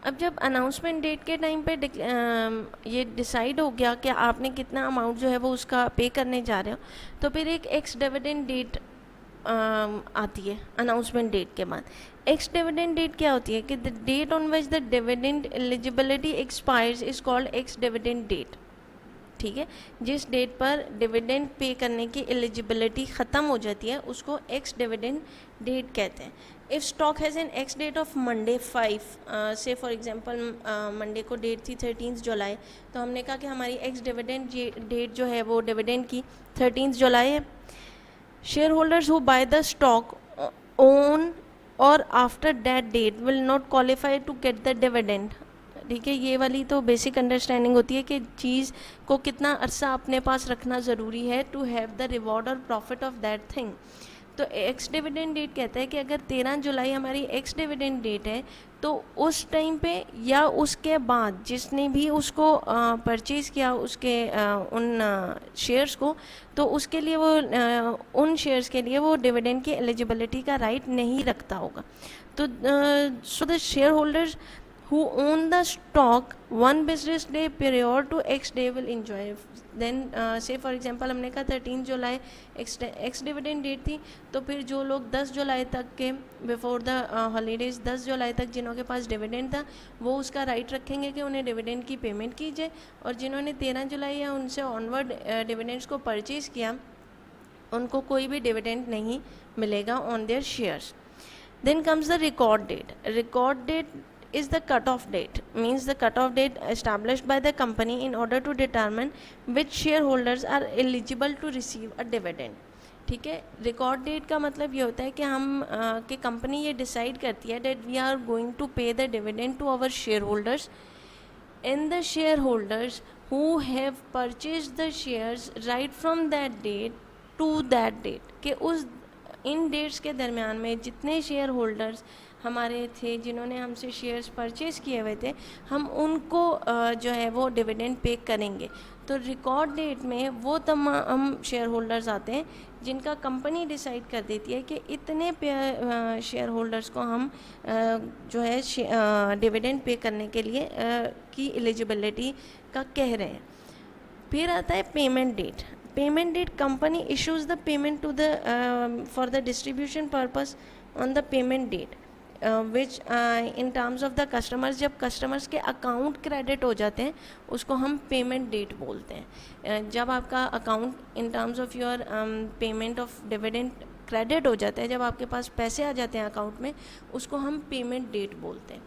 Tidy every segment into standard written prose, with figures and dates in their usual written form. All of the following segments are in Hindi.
अब जब अनाउंसमेंट डेट के टाइम पे ये डिसाइड हो गया कि आपने कितना अमाउंट जो है वो उसका पे करने जा रहे हो, तो फिर एक एक्स डिविडेंड डेट आती है अनाउंसमेंट डेट के बाद। एक्स डिविडेंड डेट क्या होती है कि the date on which the dividend eligibility expires is called ex dividend date. ठीक है, जिस डेट पर डिविडेंड पे करने की एलिजिबिलिटी ख़त्म हो जाती है उसको एक्स डिविडेंड डेट कहते हैं। If stock has an ex date of Monday 5, say for example Monday को डेट थी 13 जुलाई, तो हमने कहा कि हमारी एक्स डिविडेंड डेट जो है वो डिविडेंड की 13 जुलाई है। Share holders who buy the stock on or after that date will not qualify to get the dividend. ठीक है, ये वाली तो बेसिक अंडरस्टैंडिंग होती है कि चीज़ को कितना अरसा अपने पास रखना ज़रूरी है टू हैव द रिवॉर्ड और प्रॉफिट ऑफ दैट थिंग। तो एक्स डिविडेंड डेट कहता है कि अगर 13 जुलाई हमारी एक्स डिविडेंड डेट है तो उस टाइम पे या उसके बाद जिसने भी उसको परचेज़ किया उसके उन शेयर्स को, तो उसके लिए वो उन शेयर्स के लिए वो डिविडेंड की एलिजिबिलिटी का राइट नहीं रखता होगा। तो so the share holders who own the stock one business day period to x day will enjoy। then say for example हमने कहा 13 जुलाई एक्स डिविडेंड डेट थी, तो फिर जो लोग 10 जुलाई तक के बिफोर द हॉलीडेज 10 जुलाई तक जिनों के पास डिविडेंड था वो उसका राइट रखेंगे कि उन्हें डिविडेंड की पेमेंट की जाए, और जिन्होंने 13 जुलाई या उनसे ऑनवर्ड डिविडेंड्स को परचेज़ किया उनको कोई भी डिविडेंड नहीं मिलेगा on their shares. Then comes the record date. Record date is the cutoff date, means the cutoff date established by the company in order to determine which shareholders are eligible to receive a dividend। ठीक है, रिकॉर्ड डेट का मतलब ये होता है कि हम कि कंपनी ये डिसाइड करती है date we are going to pay the dividend to our share holders and the share holders who have purchase the shares right from that date to that date, कि उस इन डेट्स के दरमियान में जितने शेयर होल्डर्स हमारे थे जिन्होंने हमसे शेयर्स परचेज़ किए हुए थे हम उनको जो है वो डिविडेंड पे करेंगे। तो रिकॉर्ड डेट में वो तमाम शेयर होल्डर्स आते हैं जिनका कंपनी डिसाइड कर देती है कि इतने शेयर होल्डर्स को हम जो है डिविडेंड पे करने के लिए की एलिजिबिलिटी का कह रहे हैं। फिर आता है payment date. Payment date company issues the payment to the for the distribution purpose on the payment date which in terms of the customers. जब कस्टमर्स के अकाउंट क्रेडिट हो जाते हैं उसको हम पेमेंट डेट बोलते हैं। जब आपका account in terms of your payment of dividend credit हो जाता है, जब आपके पास पैसे आ जाते हैं अकाउंट में, उसको हम पेमेंट डेट बोलते हैं।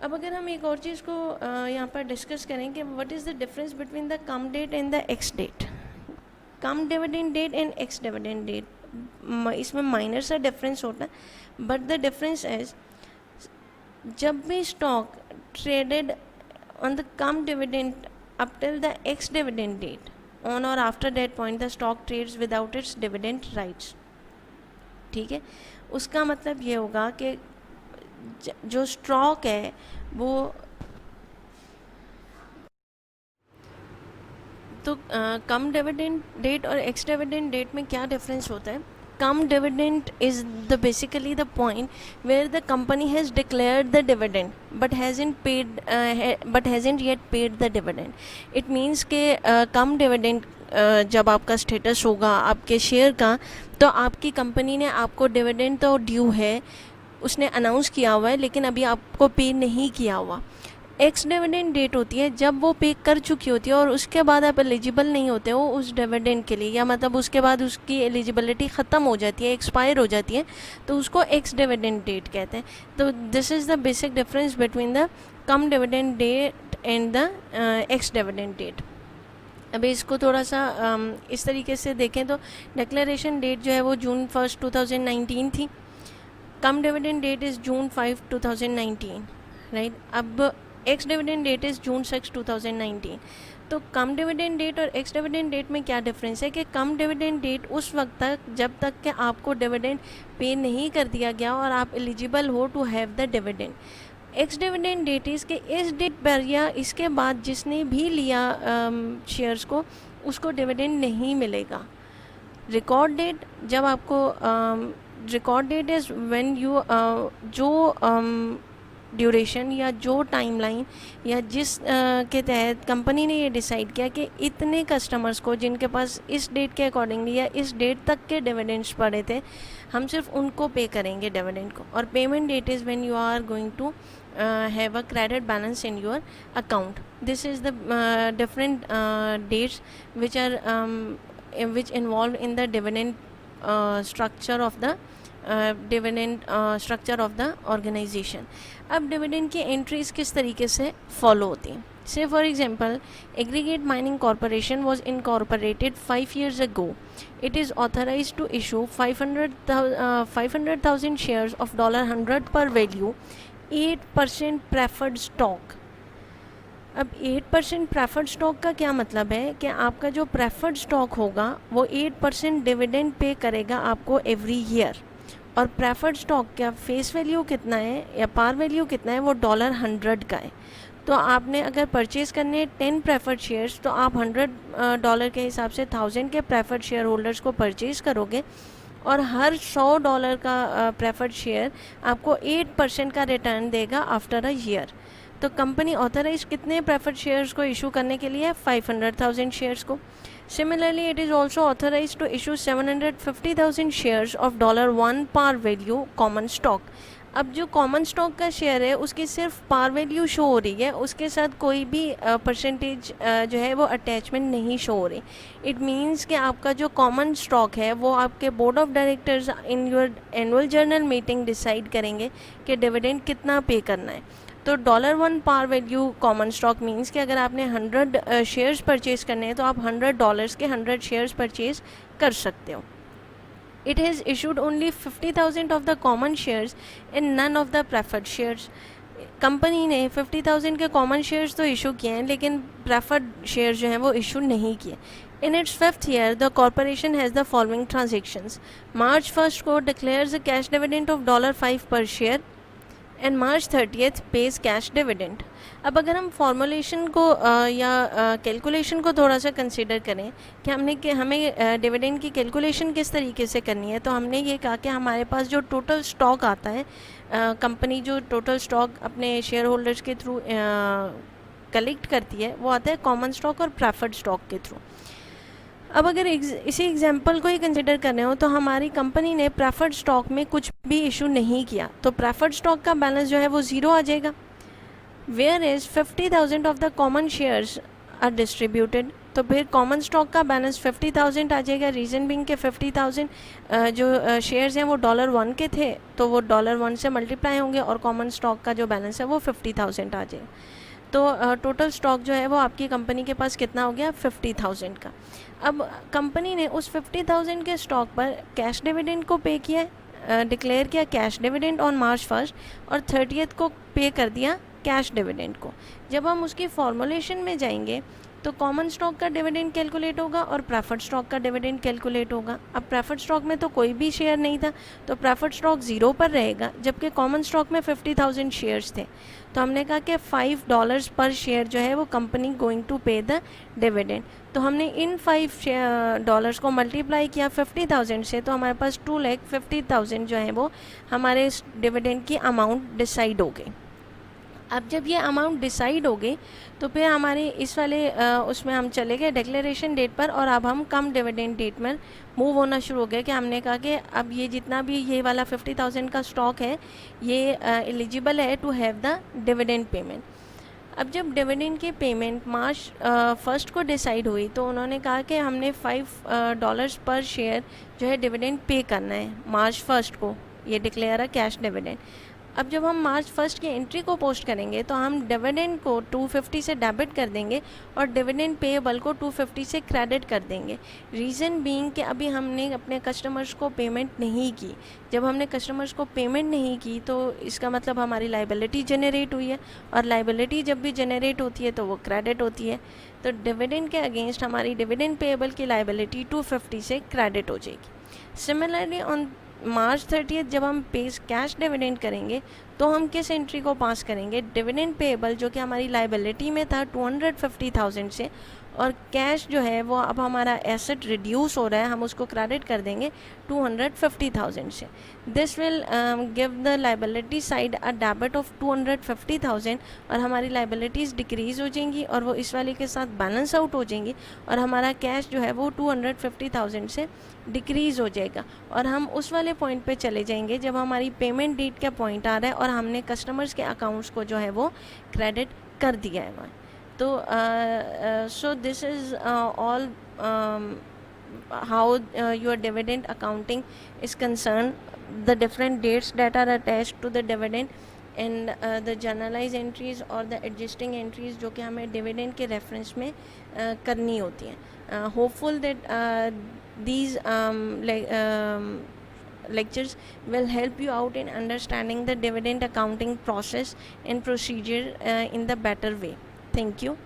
अब अगर हम एक और चीज़ को यहाँ पर डिस्कस करें कि what is the difference between the cum date and the ex date. Cum dividend date and ex dividend date, इसमें माइनर सा डिफरेंस होता है, बट द डिफरेंस इज जब भी stock traded on the cum dividend up till the ex dividend date, on or after that point the stock trades without its dividend rights. ठीक है, उसका मतलब ये होगा कि जो स्टॉक है वो तो कम डिविडेंड डेट और एक्स डिविडेंड डेट में क्या डिफरेंस होता है। Cum dividend is the basically the point where the company has declared the dividend but hasn't yet paid the dividend. It means के कम डिविडेंड जब आपका स्टेटस होगा आपके शेयर का, तो आपकी कंपनी ने आपको डिविडेंड तो ड्यू है, उसने अनाउंस किया हुआ है, लेकिन अभी आपको पे नहीं किया हुआ। एक्स डिविडेंड डेट होती है जब वो पे कर चुकी होती है और उसके बाद आप एलिजिबल नहीं होते हो उस डिविडेंड के लिए, या मतलब उसके बाद उसकी एलिजिबिलिटी ख़त्म हो जाती है, एक्सपायर हो जाती है, तो उसको एक्स डिविडेंड डेट कहते हैं। तो this is the basic difference between the cum dividend date and the ex dividend date. अभी इसको थोड़ा सा इस तरीके से देखें तो डिक्लेरेशन डेट जो है वो जून 1 2019 थी। Cum dividend date is June 5 2019, right. अब ex dividend date is June 6 2019। तो कम डिविडेंड डेट और एक्स डिविडेंड डेट में क्या डिफरेंस है कि कम डिविडेंड डेट उस वक्त तक जब तक कि आपको डिविडेंड पे नहीं कर दिया गया और आप एलिजिबल हो to have the dividend. Ex dividend date is के इस डेट पर या इसके बाद जिसने भी लिया शेयर्स को उसको डिविडेंड नहीं मिलेगा। रिकॉर्ड डेट जब आपको record date is when you जो ड्यूरेशन या जो टाइमलाइन या जिस के तहत कंपनी ने ये डिसाइड किया कि इतने कस्टमर्स को जिनके पास इस डेट के अकॉर्डिंगली या इस डेट तक के डिविडेंड्स पड़े थे, हम सिर्फ उनको पे करेंगे डिविडेंड को। और payment date is when you are going to have a credit balance in your account. This is the different dates which are which involved in the dividend structure of the structure of the organization. अब dividend की entries किस तरीके से follow होती हैं? Say for example, Aggregate Mining Corporation was incorporated 5 years ago. It is authorized to issue 500,000 shares of $100 per value, 8% preferred stock. अब 8% प्रेफर्ड स्टॉक का क्या मतलब है कि आपका जो प्रेफर्ड स्टॉक होगा वो 8% डिविडेंड पे करेगा आपको एवरी ईयर। और प्रेफर्ड स्टॉक का फेस वैल्यू कितना है या पार वैल्यू कितना है, वो $100 का है। तो आपने अगर परचेज़ करने 10 प्रेफर्ड शेयर्स तो आप $100 के हिसाब से 1000 के प्रेफर्ड शेयर होल्डर्स को परचेज़ करोगे और हर $100 का प्रेफर्ड शेयर आपको 8% का रिटर्न देगा आफ्टर अ ईयर। तो कंपनी ऑथराइज कितने प्रेफर्ड शेयर्स को इशू करने के लिए? 500,000 शेयर्स को। Similarly it is also authorize to issue 750,000 shares of $1 par value common stock. अब जो कॉमन स्टॉक का शेयर है उसकी सिर्फ पार वैल्यू शो हो रही है, उसके साथ कोई भी परसेंटेज जो है वो अटैचमेंट नहीं शो हो रही। इट मीन्स कि आपका जो कॉमन स्टॉक है वो आपके board of directors in your annual general meeting decide करेंगे कि डिविडेंड कितना पे करना है। तो $1 par value common stock means कि अगर आपने 100 शेयर्स परचेज़ करने हैं तो आप $100 के 100 शेयर्स परचेज़ कर सकते हो। It has issued only 50,000 of the common shares and none of the preferred shares. Company ने 50,000 के कॉमन शेयर्स तो इशू किए हैं लेकिन प्रेफर्ड शेयर जो हैं वो इशू नहीं किए। In its 5th year the corporation has the following transactions. March 1st को declares a cash dividend of $5 पर share and March 30th page cache dividend. अब अगर हम फॉर्मुलेशन को या कैलकुलेशन को थोड़ा सा कंसिडर करें कि हमें डिविडेंड की कैलकुलेशन किस तरीके से करनी है, तो हमने ये कहा कि हमारे पास जो टोटल स्टॉक आता है, कंपनी जो टोटल स्टॉक अपने शेयर होल्डर्स के थ्रू कलेक्ट करती है वो आता है कॉमन स्टॉक और प्रेफर्ड स्टॉक के थ्रू। अब अगर इसी एग्जांपल को ही कंसिडर करने हो तो हमारी कंपनी ने प्रेफर्ड स्टॉक में कुछ भी इशू नहीं किया, तो प्रेफर्ड स्टॉक का बैलेंस जो है वो ज़ीरो आ जाएगा। Where is 50,000 of the common shares are distributed, तो फिर कॉमन स्टॉक का बैलेंस 50,000 आ जाएगा। रीज़न बिंग के 50,000 जो शेयर्स हैं वो $1 के थे, तो वो $1 से मल्टीप्लाई होंगे और कॉमन स्टॉक का जो बैलेंस है वो 50,000 आ जाएगा। तो टोटल स्टॉक जो है वो आपकी कंपनी के पास कितना हो गया? 50,000 का। अब कंपनी ने उस 50,000 के स्टॉक पर कैश डिविडेंड को पे किया है, डिक्लेयर किया cash dividend on March 1st और 30th को पे कर दिया कैश डिविडेंड को। जब हम उसकी फॉर्मुलेशन में जाएंगे तो कॉमन स्टॉक का डिविडेंड कैलकुलेट होगा और प्रेफर्ड स्टॉक का डिविडेंड कैलकुलेट होगा। अब प्रेफर्ड स्टॉक में तो कोई भी शेयर नहीं था, तो प्रेफर्ड स्टॉक ज़ीरो पर रहेगा, जबकि कॉमन स्टॉक में 50,000 शेयर्स थे। तो हमने कहा कि $5 पर शेयर जो है वो company going to pay the dividend. तो हमने इन $5 को मल्टीप्लाई किया 50,000 से, तो हमारे पास 2,50,000 जो है वो हमारे डिविडेंड की अमाउंट डिसाइड हो गई। अब जब ये अमाउंट डिसाइड हो गई तो फिर हमारे इस वाले उसमें हम चले गए डिक्लेरेशन डेट पर, और अब हम कम डिविडेंड डेट में मूव होना शुरू हो गए कि हमने कहा कि अब ये जितना भी ये वाला 50,000 का स्टॉक है ये एलिजिबल है to have the dividend payment. अब जब डिविडेंड की पेमेंट March 1st को डिसाइड हुई तो उन्होंने कहा कि हमने $5 पर शेयर जो है डिविडेंड पे करना है March 1st को, ये डिक्लेयर है कैश डिविडेंड। अब जब हम March 1st की एंट्री को पोस्ट करेंगे तो हम डिविडेंड को 250 से डेबिट कर देंगे और डिविडेंड पेएबल को 250 से क्रेडिट कर देंगे। रीज़न बीइंग कि अभी हमने अपने कस्टमर्स को पेमेंट नहीं की। जब हमने कस्टमर्स को पेमेंट नहीं की तो इसका मतलब हमारी लाइबिलिटी जनरेट हुई है, और लाइबिलिटी जब भी जनरेट होती है तो वो क्रेडिट होती है। तो डिविडेंड के अगेंस्ट हमारी डिविडेंड पेएबल की लाइबिलिटी 250 से क्रेडिट हो जाएगी। सिमिलरली ऑन March 30th जब हम पेज कैश डिविडेंड करेंगे तो हम किस एंट्री को पास करेंगे? डिविडेंड पेएबल जो कि हमारी लाइबिलिटी में था 250,000 से, और कैश जो है वो अब हमारा एसेट रिड्यूस हो रहा है, हम उसको क्रेडिट कर देंगे 250,000 से। This will give the liability side a debit of 250,000 और हमारी लाइबिलिटीज़ डिक्रीज़ हो जाएंगी और वो इस वाले के साथ बैलेंस आउट हो जाएंगी और हमारा कैश जो है वो 250,000 से डिक्रीज़ हो जाएगा और हम उस वाले पॉइंट पे चले जाएंगे जब हमारी पेमेंट डेट का पॉइंट आ रहा है और हमने कस्टमर्स के अकाउंट्स को जो है वो क्रेडिट कर दिया है वहाँ। तो so this is all how your dividend accounting is concerned, the different dates that are attached to the dividend and the generalized entries और the adjusting entries जो कि हमें dividend के reference में करनी होती हैं। Hopeful that these lectures will help you out in understanding the dividend accounting process and procedure in the better way. Thank you.